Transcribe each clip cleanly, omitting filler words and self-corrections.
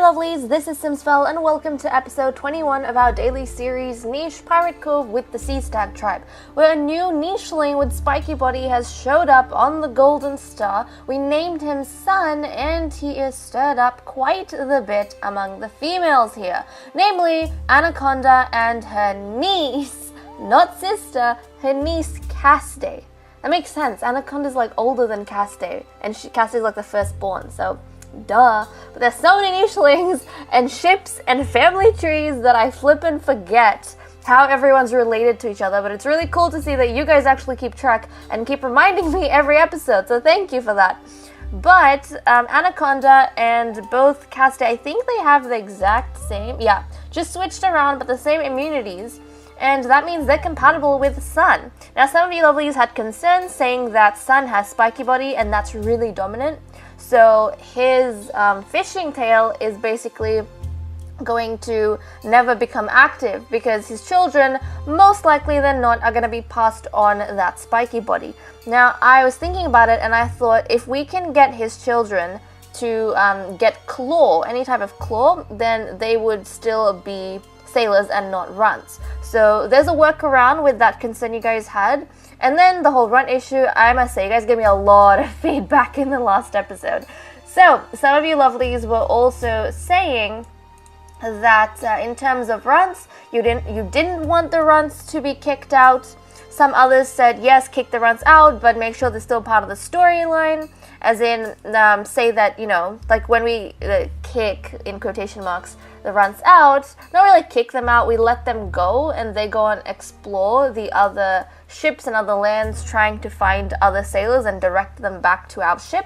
lovelies, this is Simsfell and welcome to episode 21 of our daily series Niche Pirate Cove with the Sea Stag Tribe, where a new nicheling with spiky body has showed up on the Golden Star. We named him Sun and he is stirred up quite the bit among the females here, namely Anaconda and her niece, not sister, her niece Caste. That makes sense. Anaconda's like older than Caste, and Caste's like the firstborn, so duh. But there's so many nichelings and ships and family trees that I flip and forget how everyone's related to each other, but it's really cool to see that you guys actually keep track and keep reminding me every episode, so thank you for that. But Anaconda and both Caste, I think they have the exact same, just switched around, but the same immunities. And that means they're compatible with Sun. Now, some of you lovelies had concerns saying that Sun has spiky body and that's really dominant. So his fishing tail is basically going to never become active because his children, most likely than not, are going to be passed on that spiky body. Now, I was thinking about it and I thought if we can get his children to get claw, any type of claw, then they would still be sailors and not runts. So there's a workaround with that concern you guys had. And then the whole runt issue, I must say, you guys gave me a lot of feedback in the last episode. So some of you lovelies were also saying that in terms of runts, you didn't want the runts to be kicked out. Some others said, yes, kick the runts out, but make sure they're still part of the storyline. As in, say that, like when we kick, in quotation marks, the runts out, not really kick them out, we let them go and they go and explore the other ships and other lands trying to find other sailors and direct them back to our ship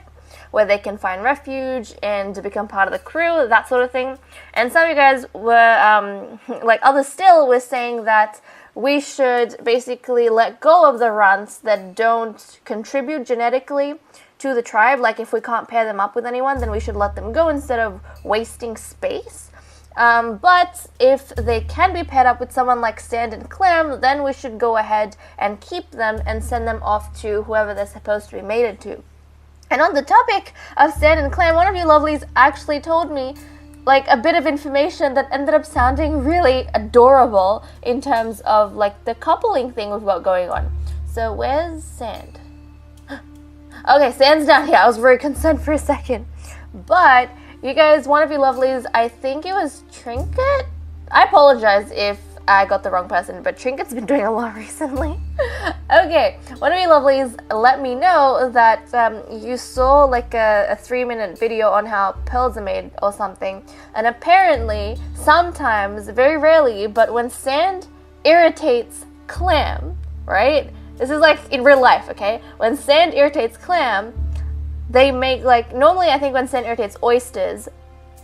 where they can find refuge and to become part of the crew, that sort of thing. And some of you guys were, like others still, were saying that we should basically let go of the runts that don't contribute genetically to the tribe. Like if we can't pair them up with anyone, then we should let them go instead of wasting space. But if they can be paired up with someone like Sand and Clam, then we should go ahead and keep them and send them off to whoever they're supposed to be mated to. And on the topic of Sand and Clam, one of you lovelies actually told me like a bit of information that ended up sounding really adorable in terms of like the coupling thing we've got going on. So where's Sand? Okay, Sand's down here. I was very concerned for a second. But you guys, one of you lovelies, I think it was Trinket? I apologize if I got the wrong person, but Trinket's been doing a lot recently. Okay, one of you lovelies let me know that you saw like a 3-minute video on how pearls are made or something. And apparently, sometimes, very rarely, but when Sand irritates Clam, right? This is like in real life, okay? When Sand irritates Clam, they make like, normally I think when Sand irritates oysters,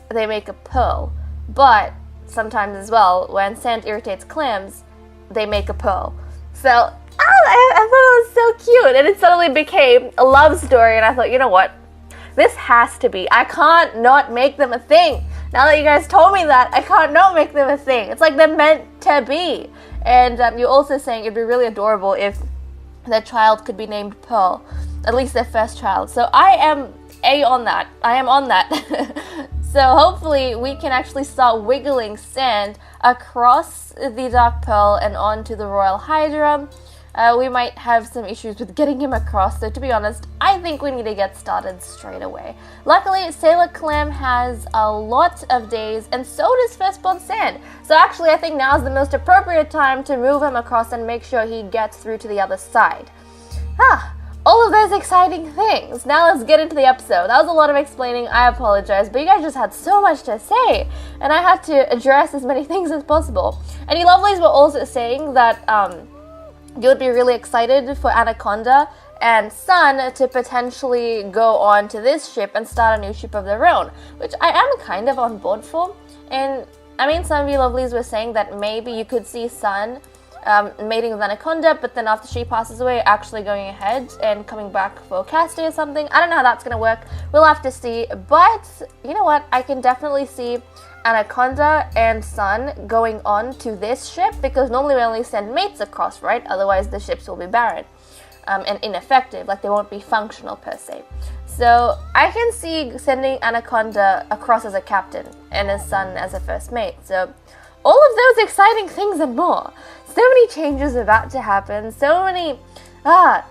they make a pearl. But sometimes as well, when Sand irritates clams, they make a pearl. So, I thought it was so cute. And it suddenly became a love story. And I thought, you know what? This has to be. I can't not make them a thing. Now that you guys told me that, I can't not make them a thing. It's like they're meant to be. And you're also saying it'd be really adorable if their child could be named Pearl. At least their first child. So I am on that. I am on that. So hopefully we can actually start wiggling Sand across the Dark Pearl and onto the Royal Hydra. We might have some issues with getting him across, so to be honest, I think we need to get started straight away. Luckily, Sailor Clam has a lot of days, and so does Firstborn Sand. So actually, I think now is the most appropriate time to move him across and make sure he gets through to the other side. All of those exciting things. Now let's get into the episode. That was a lot of explaining, I apologize, but you guys just had so much to say, and I had to address as many things as possible. And you lovelies were also saying that you would be really excited for Anaconda and Sun to potentially go on to this ship and start a new ship of their own, which I am kind of on board for. And I mean, some of you lovelies were saying that maybe you could see Sun mating with Anaconda, but then after she passes away, actually going ahead and coming back for Caste or something. I don't know how that's going to work. We'll have to see. But, you know what? I can definitely see Anaconda and Sun going on to this ship, because normally we only send mates across, right? Otherwise the ships will be barren. and ineffective, like they won't be functional per se. So I can see sending Anaconda across as a captain and his son as a first mate. So all of those exciting things and more. So many changes about to happen. So many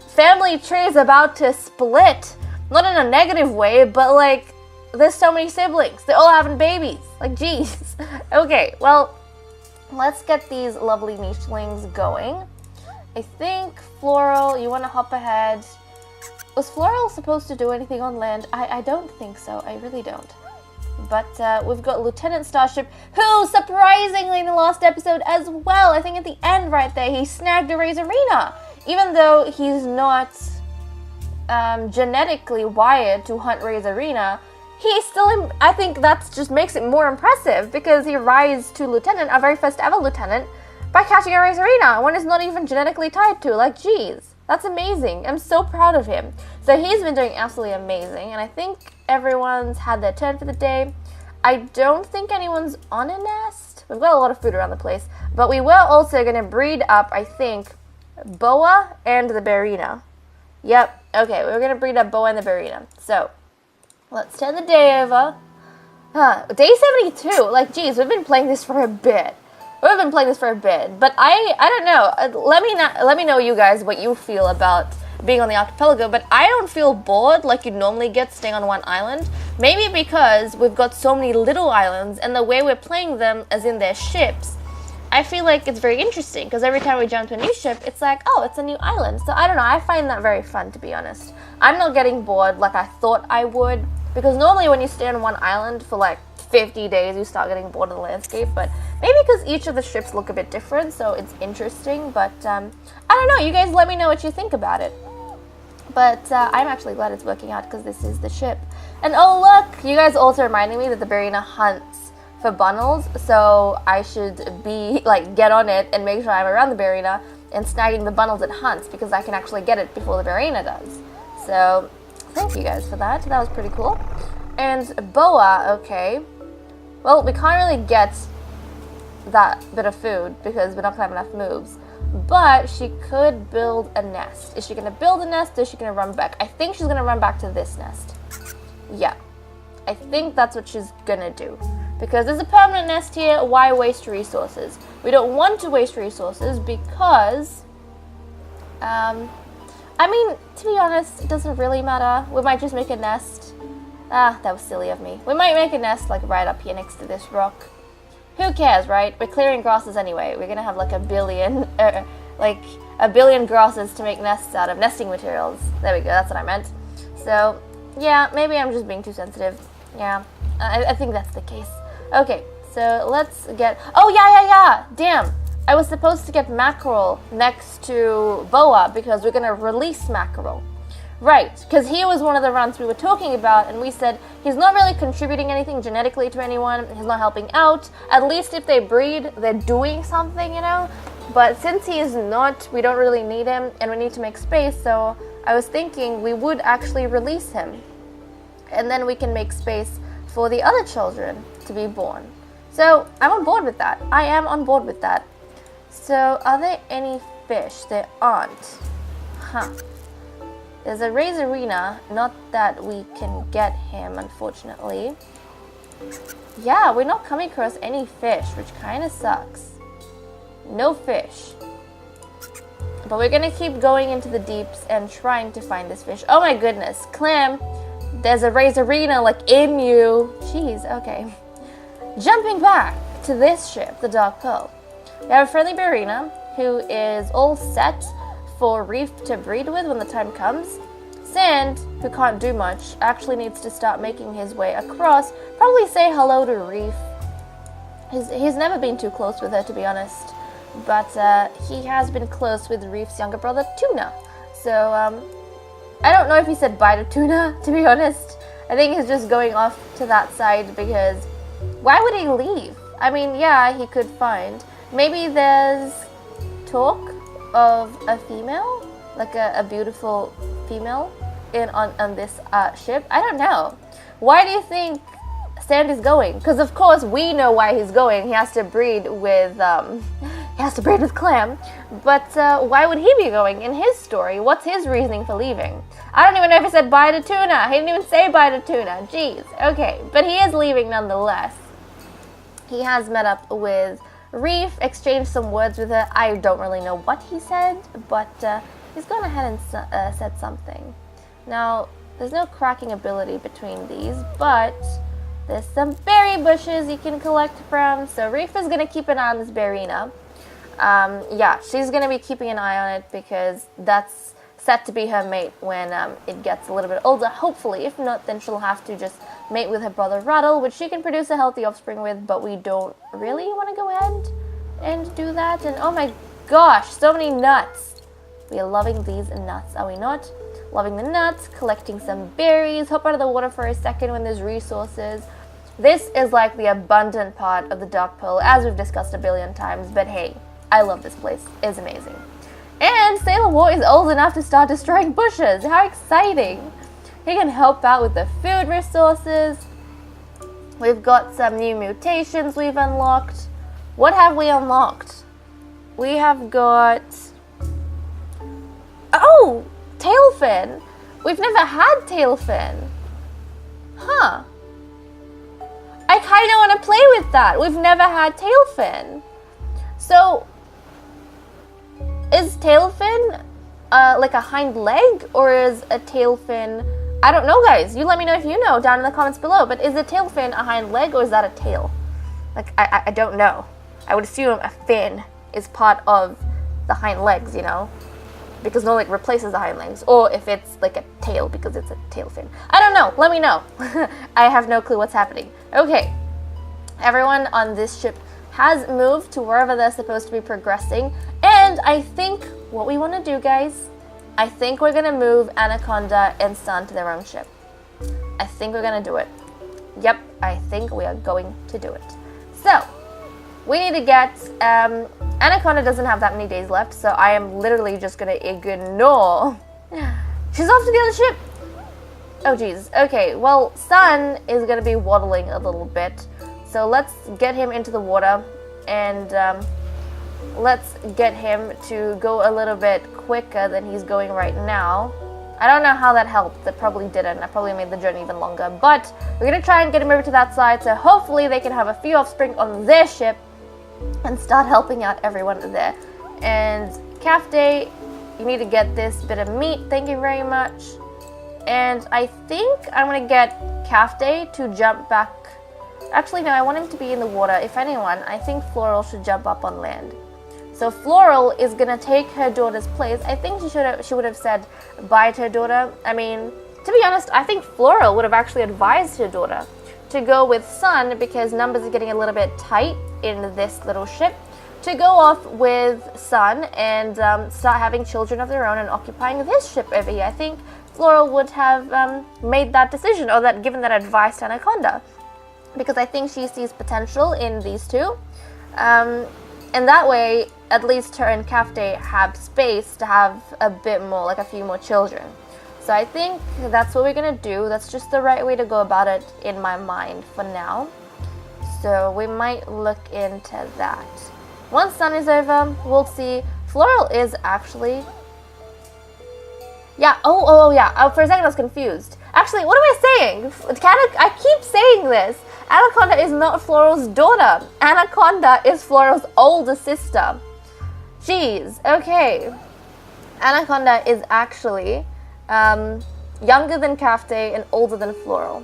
family trees about to split. Not in a negative way, but like there's so many siblings. They're all having babies. Like, geez. Okay, well, let's get these lovely nichelings going. I think Floral, you want to hop ahead. Was Floral supposed to do anything on land? I don't think so. I really don't. But we've got Lieutenant Starship, who, surprisingly, in the last episode as well, I think at the end right there, he snagged a Razorina. Even though he's not genetically wired to hunt Razorina, he still, I think that just makes it more impressive, because he rises to Lieutenant, our very first ever Lieutenant, by catching a Razorina, one is not even genetically tied to. Like, geez, that's amazing. I'm so proud of him. So he's been doing absolutely amazing, and I think everyone's had their turn for the day. I don't think anyone's on a nest. We've got a lot of food around the place, but we were also going to breed up, I think, Boa and the Barina. Yep, okay, we're going to breed up Boa and the Barina. So, let's turn the day over. Day 72. Like, geez, we've been playing this for a bit. But I don't know. Let me know, you guys, what you feel about being on the archipelago. But I don't feel bored like you normally get staying on one island. Maybe because we've got so many little islands, and the way we're playing them, as in their ships, I feel like it's very interesting. Because every time we jump to a new ship, it's like, oh, it's a new island. So I don't know. I find that very fun, to be honest. I'm not getting bored like I thought I would. Because normally when you stay on one island for like 50 days, you start getting bored of the landscape. But maybe because each of the ships look a bit different, so it's interesting. But I don't know. You guys let me know what you think about it. But I'm actually glad it's working out, because this is the ship. And oh look, you guys also reminding me that the Barina hunts for bundles. So I should be like, get on it and make sure I'm around the Barina and snagging the bundles it hunts, because I can actually get it before the Barina does. So thank you guys for that. That was pretty cool. And Boa, okay. Well, we can't really get that bit of food because we're not going to have enough moves. But she could build a nest. Is she going to build a nest, or is she going to run back? I think she's going to run back to this nest. Yeah. I think that's what she's going to do. Because there's a permanent nest here. Why waste resources? We don't want to waste resources because... I mean, to be honest, it doesn't really matter. We might just make a nest. That was silly of me. We might make a nest, like, right up here next to this rock. Who cares, right? We're clearing grasses anyway. We're gonna have, like, a billion grasses to make nests out of. Nesting materials. There we go, that's what I meant. So, yeah, maybe I'm just being too sensitive. Yeah, I think that's the case. Okay, so let's get... Oh, yeah! Damn! I was supposed to get Mackerel next to Boa because we're gonna release Mackerel. Right, because he was one of the runts we were talking about, and we said he's not really contributing anything genetically to anyone, he's not helping out. At least if they breed, they're doing something, you know? But since he is not, we don't really need him, and we need to make space, so I was thinking we would actually release him. And then we can make space for the other children to be born. So, I'm on board with that. I am on board with that. So, are there any fish? There aren't. Huh. There's a Razorina, not that we can get him, unfortunately. Yeah, we're not coming across any fish, which kind of sucks. No fish. But we're gonna keep going into the deeps and trying to find this fish. Oh my goodness, Clem, there's a Razorina, like, in you. Jeez, okay. Jumping back to this ship, the Dark Pearl. We have a friendly Barina, who is all set for Reef to breed with when the time comes. Sand, who can't do much, actually needs to start making his way across. Probably say hello to Reef. He's never been too close with her, to be honest. But he has been close with Reef's younger brother, Tuna. So, I don't know if he said bye to Tuna, to be honest. I think he's just going off to that side because why would he leave? I mean, yeah, he could find. Maybe there's talk of a female, like a beautiful female on this ship. I don't know. Why do you think Sand is going? Because of course we know why he's going. He has to breed with he has to breed with Clam. But why would he be going in his story? What's his reasoning for leaving? I don't even know if he said bye to Tuna. He didn't even say bye to Tuna. Jeez. Okay, but he is leaving nonetheless. He has met up with Reef, exchanged some words with her. I don't really know what he said, but he's gone ahead and said something. Now, there's no cracking ability between these, but there's some berry bushes you can collect from. So Reef is going to keep an eye on this Berrina. Yeah, she's going to be keeping an eye on it because that's set to be her mate when it gets a little bit older, hopefully. If not, then she'll have to just mate with her brother Rattle, which she can produce a healthy offspring with, but we don't really want to go ahead and do that. And oh my gosh, so many nuts. We are loving these nuts, are we not? Loving the nuts, collecting some berries, hop out of the water for a second when there's resources. This is like the abundant part of the Dark Pearl, as we've discussed a billion times, but hey, I love this place. It's amazing. And Sailor War is old enough to start destroying bushes. How exciting! He can help out with the food resources. We've got some new mutations we've unlocked. What have we unlocked? We have got... Oh! Tailfin! We've never had Tailfin. Huh. I kind of want to play with that. We've never had Tailfin. So... is Tailfin like a hind leg, or is a tailfin... I don't know, guys. You let me know if you know down in the comments below. But is a tailfin a hind leg, or is that a tail? Like, I don't know. I would assume a fin is part of the hind legs, you know? Because no, it replaces the hind legs. Or if it's like a tail because it's a tail fin. I don't know. Let me know. I have no clue what's happening. Okay. Everyone on this ship has moved to wherever they're supposed to be progressing. And I think what we want to do, guys, I think we're going to move Anaconda and Sun to their own ship. I think we're going to do it. Yep, I think we are going to do it. So, we need to get... Anaconda doesn't have that many days left, so I am literally just going to ignore... She's off to the other ship! Oh, geez. Okay, well, Sun is going to be waddling a little bit. So let's get him into the water, and let's get him to go a little bit quicker than he's going right now. I don't know how that helped. That probably didn't. I probably made the journey even longer. But we're going to try and get him over to that side, so hopefully they can have a few offspring on their ship and start helping out everyone there. And Cafte, you need to get this bit of meat. Thank you very much. And I think I'm going to get Cafte to jump back. Actually, no, I want him to be in the water. If anyone, I think Floral should jump up on land. So Floral is going to take her daughter's place. I think she would have said bye to her daughter. I mean, to be honest, I think Floral would have actually advised her daughter to go with Sun because numbers are getting a little bit tight in this little ship. To go off with Sun and start having children of their own and occupying this ship over here. I think Floral would have made that decision, or that given that advice to Anaconda. Because I think she sees potential in these two. And that way, at least her and Cafte have space to have a bit more, like a few more children. So I think that's what we're going to do. That's just the right way to go about it in my mind for now. So we might look into that. Once Sun is over, we'll see. Floral is actually... Yeah, oh yeah. For a second I was confused. Actually, what am I saying? I keep saying this. Anaconda is not Floral's daughter. Anaconda is Floral's older sister. Jeez, okay. Anaconda is actually younger than Cafte and older than Floral.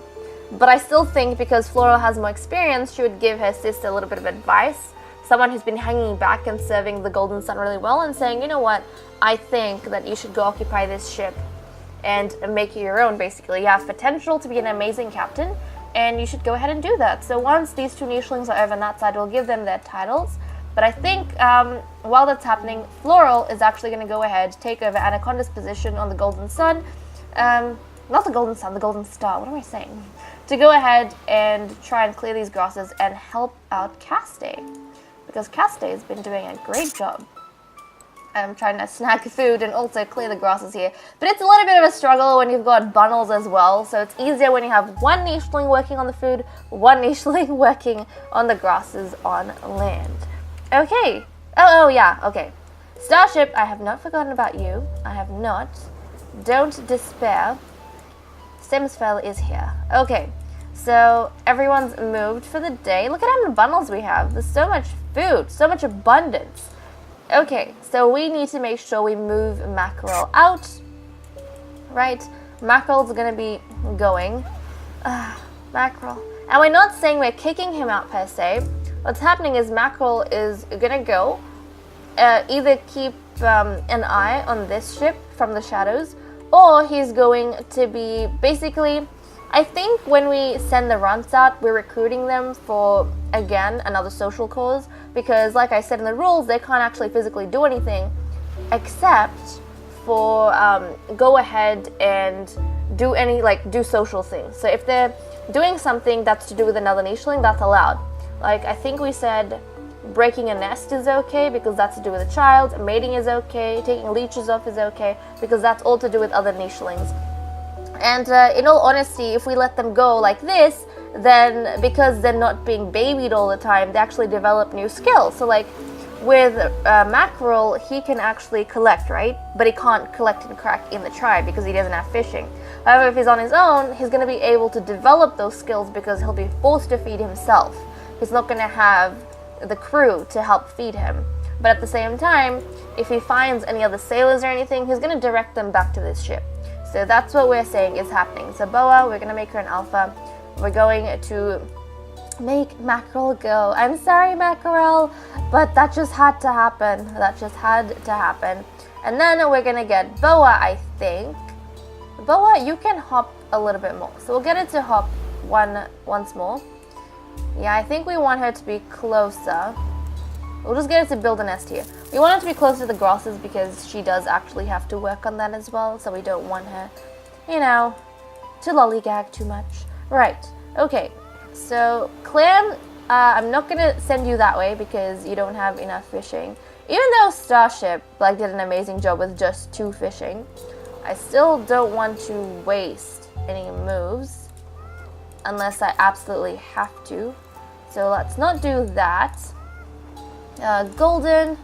But I still think because Floral has more experience, she would give her sister a little bit of advice. Someone who's been hanging back and serving the Golden Sun really well and saying, you know what, I think that you should go occupy this ship and make it your own, basically. You have potential to be an amazing captain, and you should go ahead and do that. So once these two nichelings are over on that side, we'll give them their titles. But I think while that's happening, Floral is actually going to go ahead, take over Anaconda's position on the Golden Sun. Not the Golden Sun, the Golden Star. What am I saying? To go ahead and try and clear these grasses and help out Caste. Because Caste has been doing a great job. I'm trying to snack food and also clear the grasses here. But it's a little bit of a struggle when you've got bundles as well. So it's easier when you have one nicheling working on the food, one nicheling working on the grasses on land. Okay, Oh, yeah, okay. Starship, I have not forgotten about you. I have not. Don't despair. Simsfell is here. Okay, so everyone's moved for the day. Look at how many bundles we have. There's so much food, so much abundance. Okay, so we need to make sure we move Mackerel out. Right? Mackerel's gonna be going. Mackerel. And we're not saying we're kicking him out per se. What's happening is Mackerel is gonna go. Either keep an eye on this ship from the shadows, or he's going to be basically, I think when we send the runts out, we're recruiting them for, again, another social cause, because like I said in the rules, they can't actually physically do anything except for go ahead and do social things. So if they're doing something that's to do with another nicheling, that's allowed. Like I think we said breaking a nest is okay because that's to do with a child, mating is okay, taking leeches off is okay because that's all to do with other nichelings. And in all honesty, if we let them go like this, then because they're not being babied all the time, they actually develop new skills. So like with Mackerel, he can actually collect, right? But he can't collect and crack in the tribe because he doesn't have fishing. However, if he's on his own, he's going to be able to develop those skills because he'll be forced to feed himself. He's not going to have the crew to help feed him. But at the same time, if he finds any other sailors or anything, he's going to direct them back to this ship. So that's what we're saying is happening. So Boa, we're going to make her an alpha. We're going to make Mackerel go. I'm sorry, Mackerel, but that just had to happen. That just had to happen. And then we're going to get Boa, I think. Boa, you can hop a little bit more. So we'll get it to hop once more. Yeah, I think we want her to be closer. We'll just get her to build a nest here. We want her to be closer to the grasses because she does actually have to work on that as well. So we don't want her, to lollygag too much. Right, okay. So, Clam, I'm not going to send you that way because you don't have enough fishing. Even though Starship did an amazing job with just 2 fishing, I still don't want to waste any moves unless I absolutely have to. So let's not do that. Golden.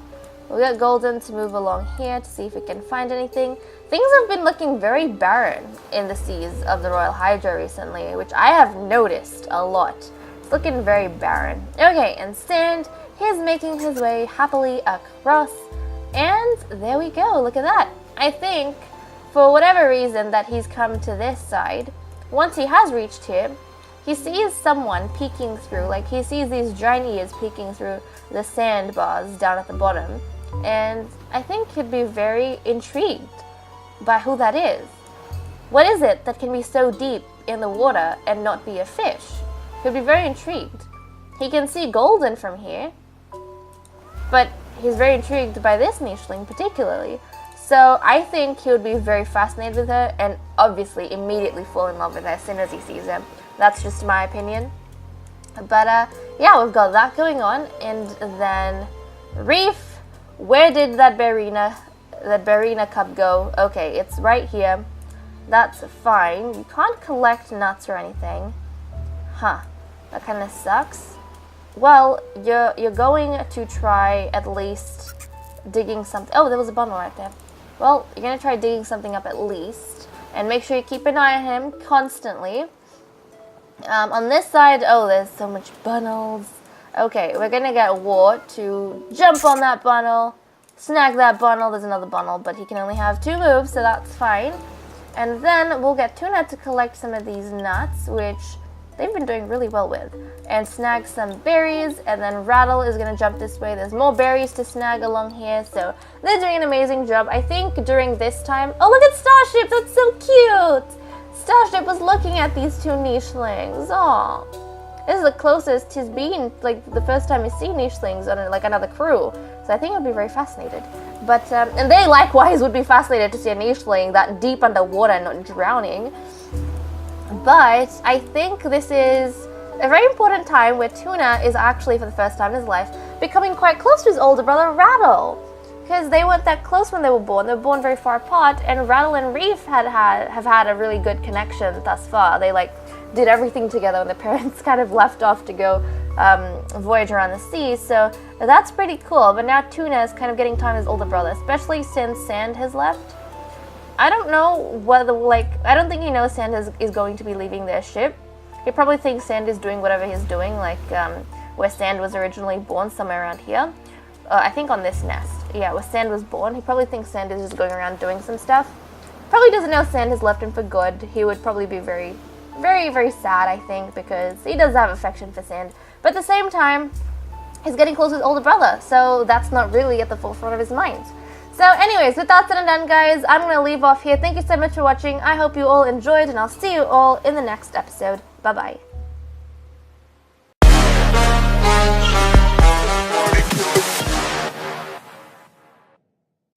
We'll get Golden to move along here to see if we can find anything. Things have been looking very barren in the seas of the Royal Hydra recently, which I have noticed a lot. It's looking very barren. Okay, and Sand, he's making his way happily across. And there we go, look at that. I think, for whatever reason that he's come to this side, once he has reached here, he sees someone peeking through, he sees these giant ears peeking through the sandbars down at the bottom. And I think he'd be very intrigued by who that is. What is it that can be so deep in the water and not be a fish? He'd be very intrigued. He can see Golden from here, but he's very intrigued by this nicheling particularly. So I think he would be very fascinated with her and obviously immediately fall in love with her as soon as he sees her. That's just my opinion. But yeah, we've got that going on. And then Reef, where did that Barina cup go? Okay, it's right here. That's fine. You can't collect nuts or anything. Huh, that kind of sucks. Well, you're going to try at least digging something. Oh, there was a bundle right there. Well, you're going to try digging something up at least. And make sure you keep an eye on him constantly. On this side, oh, there's so much bundles. Okay, we're going to get War to jump on that bundle, snag that bundle. There's another bundle, but he can only have 2 moves, so that's fine. And then we'll get Tuna to collect some of these nuts, which they've been doing really well with, and snag some berries. And then Rattle is going to jump this way. There's more berries to snag along here, so they're doing an amazing job. I think during this time, oh, look at Starship, that's so cute. Starship was looking at these 2 nichelings. Aw, this is the closest he's been, the first time he's seen nichelings on another crew. So I think he'll be very fascinated. But and they likewise would be fascinated to see a nicheling that deep underwater and not drowning. But I think this is a very important time where Tuna is actually, for the first time in his life, becoming quite close to his older brother Rattle. Because they weren't that close when they were born. They were born very far apart, and Rattle and Reef have had a really good connection thus far. They did everything together, and their parents kind of left off to go voyage around the sea, so that's pretty cool. But now Tuna is kind of getting time with his older brother, especially since Sand has left. I don't know whether, I don't think he knows Sand is going to be leaving their ship. He probably thinks Sand is doing whatever he's doing, where Sand was originally born, somewhere around here. I think on this nest. Yeah, where Sand was born. He probably thinks Sand is just going around doing some stuff. Probably doesn't know Sand has left him for good. He would probably be very, very, very sad, I think, because he does have affection for Sand. But at the same time, he's getting close to his older brother, so that's not really at the forefront of his mind. So anyways, with that said and done, guys, I'm going to leave off here. Thank you so much for watching. I hope you all enjoyed, and I'll see you all in the next episode. Bye-bye.